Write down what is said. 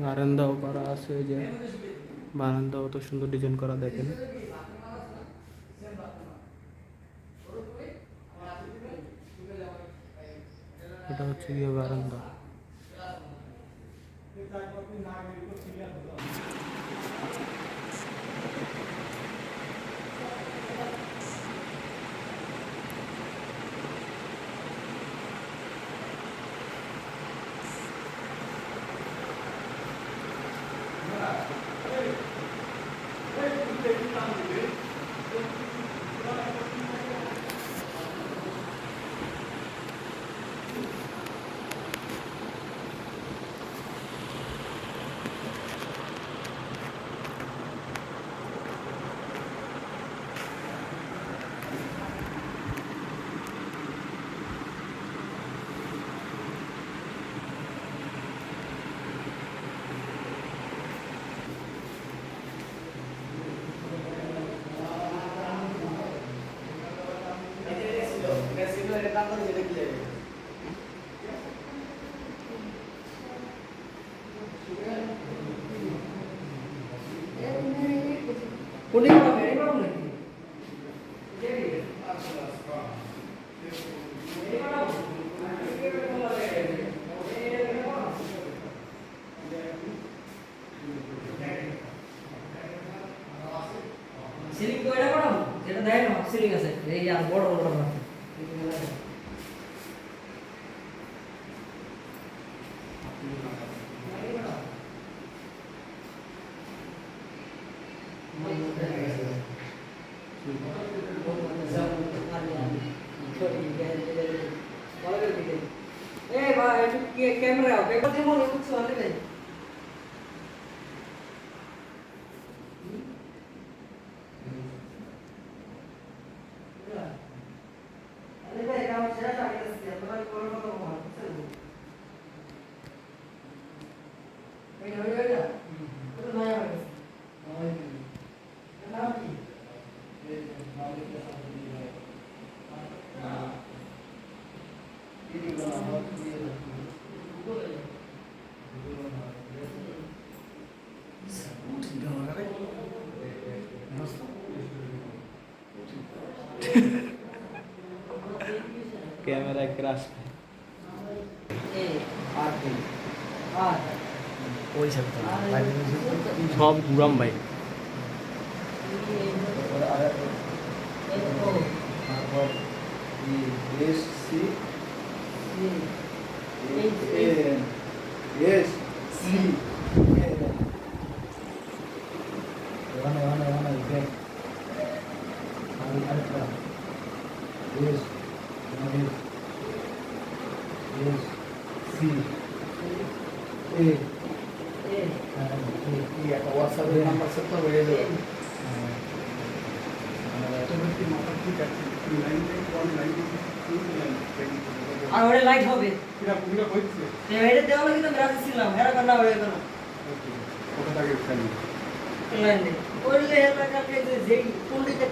বারান্দাও করা আছে, যে বারান্দাও তো সুন্দর ডিজাইন করা, দেখেন। এটা হচ্ছে গিয়ে বারান্দা। সিলিং তো এটা করা যেটা দেয় না সিলিং আছে এই আর বড় বড় আছে ए भाई कैमरा पेपर दे मोर कुछ वाले नहीं अरे भाई काम चला था इसलिए तुम्हारे कोल को तो बहुत चल भाई हो गया तो नया है नाम की कैमरा क्रैश सब गुराम भाई কি একটা হোয়াটসঅ্যাপের নাম্বার সেট তো হয়ে যাবে আর ওরে লাইট হবে এটা দেওয়া লাগে তো রাজি ছিলাম এরা না হয়ে গেল লাইন নেই ওই যে যেই পন্ডিত